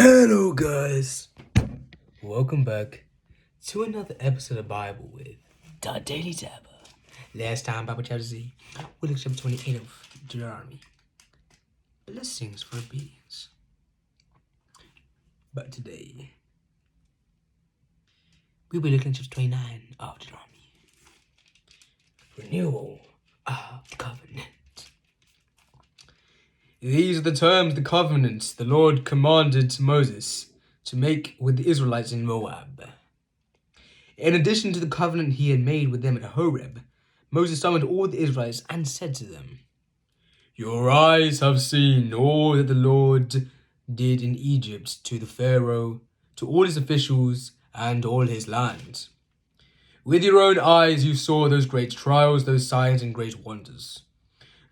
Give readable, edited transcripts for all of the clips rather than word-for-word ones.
Hello guys, welcome back to another episode of Bible with the Daily Dabber. Last time Bible chapter Z, we looked at chapter 28 of Deuteronomy. Blessings for obedience. But today, we'll be looking at chapter 29 of Deuteronomy. Renewal of the covenant. These are the terms of the covenants the Lord commanded to Moses to make with the Israelites in Moab. In addition to the covenant he had made with them at Horeb, Moses summoned all the Israelites and said to them, "Your eyes have seen all that the Lord did in Egypt to the Pharaoh, to all his officials, and all his land. With your own eyes you saw those great trials, those signs and great wonders.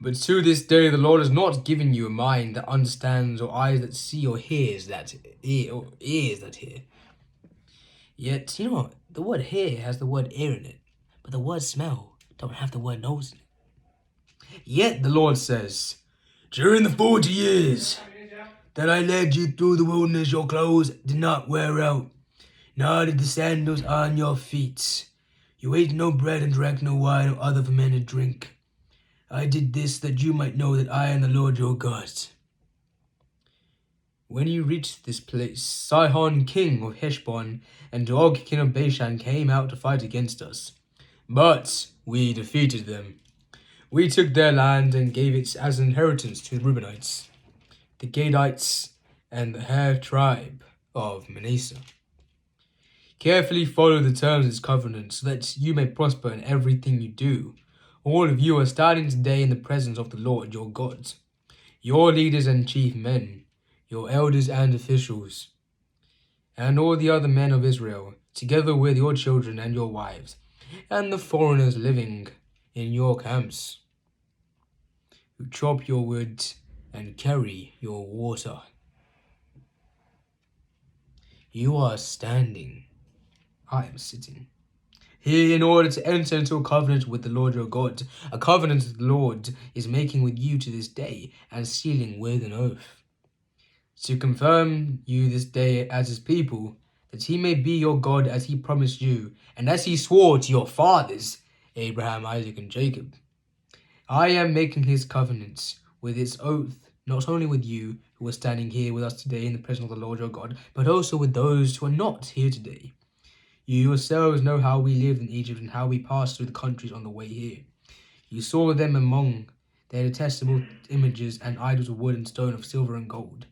But to this day the Lord has not given you a mind that understands, or eyes that see, or ears that hear. Yet, you know what? The word hear has the word ear in it, but the word smell don't have the word nose in it. Yet the Lord says, during the 40 years that I led you through the wilderness, your clothes did not wear out, nor did the sandals on your feet. You ate no bread and drank no wine or other fermented drink. I did this that you might know that I am the Lord your God. When you reached this place, Sihon king of Heshbon and Og king of Bashan came out to fight against us. But we defeated them. We took their land and gave it as an inheritance to the Reubenites, the Gadites, and the half tribe of Manasseh. Carefully follow the terms of this covenant so that you may prosper in everything you do. All of you are standing today in the presence of the Lord your God, your leaders and chief men, your elders and officials, and all the other men of Israel, together with your children and your wives, and the foreigners living in your camps, who chop your wood and carry your water. You are standing, I am sitting here in order to enter into a covenant with the Lord your God, a covenant that the Lord is making with you to this day and sealing with an oath, to confirm you this day as his people, that he may be your God as he promised you, and as he swore to your fathers, Abraham, Isaac, and Jacob. I am making his covenant with its oath, not only with you who are standing here with us today in the presence of the Lord your God, but also with those who are not here today. You yourselves know how we lived in Egypt and how we passed through the countries on the way here. You saw them among their detestable images and idols of wood and stone, of silver and gold.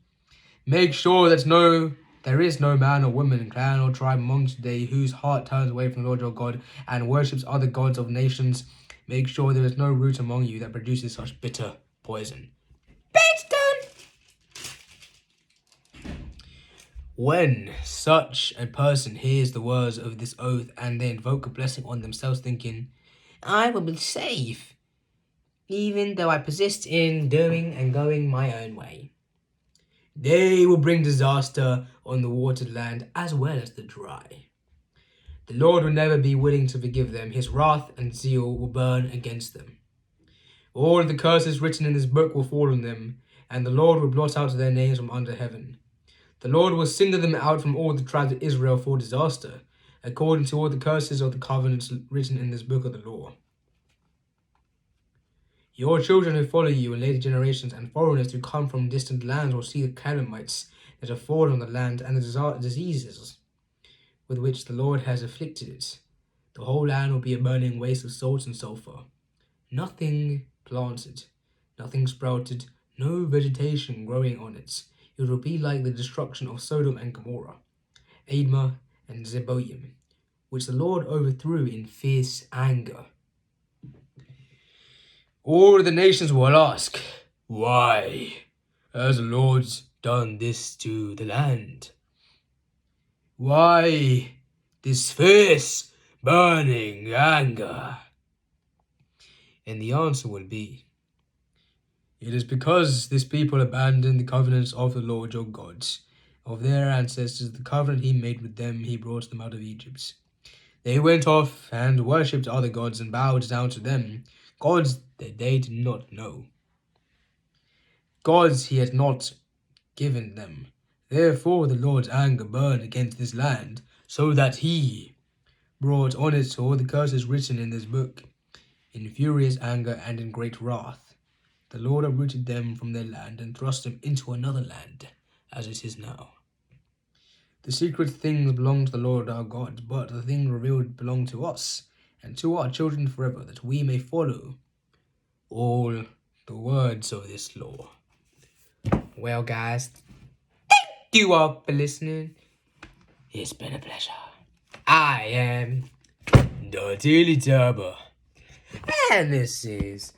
Make sure that there is no man or woman, clan or tribe among you today whose heart turns away from the Lord your God and worships other gods of nations. Make sure there is no root among you that produces such bitter poison." It's done! When such a person hears the words of this oath and they invoke a blessing on themselves, thinking, "I will be safe, even though I persist in doing and going my own way," they will bring disaster on the watered land as well as the dry. The Lord will never be willing to forgive them. His wrath and zeal will burn against them. All of the curses written in this book will fall on them, and the Lord will blot out their names from under heaven. The Lord will single them out from all the tribes of Israel for disaster, according to all the curses of the covenants written in this book of the law. Your children who follow you in later generations, and foreigners who come from distant lands, will see the calamities that have fallen on the land and the diseases with which the Lord has afflicted it. The whole land will be a burning waste of salt and sulfur. Nothing planted, nothing sprouted, no vegetation growing on it. It will be like the destruction of Sodom and Gomorrah, Admah and Zeboim, which the Lord overthrew in fierce anger. All the nations will ask, "Why has the Lord done this to the land? Why this fierce, burning anger?" And the answer will be, "It is because this people abandoned the covenants of the Lord your God, of their ancestors, the covenant he made with them. He brought them out of Egypt. They went off and worshipped other gods and bowed down to them, gods that they did not know, gods he had not given them. Therefore the Lord's anger burned against this land, so that he brought on it all the curses written in this book. In furious anger and in great wrath, the Lord uprooted them from their land and thrust them into another land, as it is now. The secret things belong to the Lord our God, but the things revealed belong to us and to our children forever, that we may follow all the words of this law. Well, guys, thank you all for listening. It's been a pleasure. I am the Daily Turbo, and this is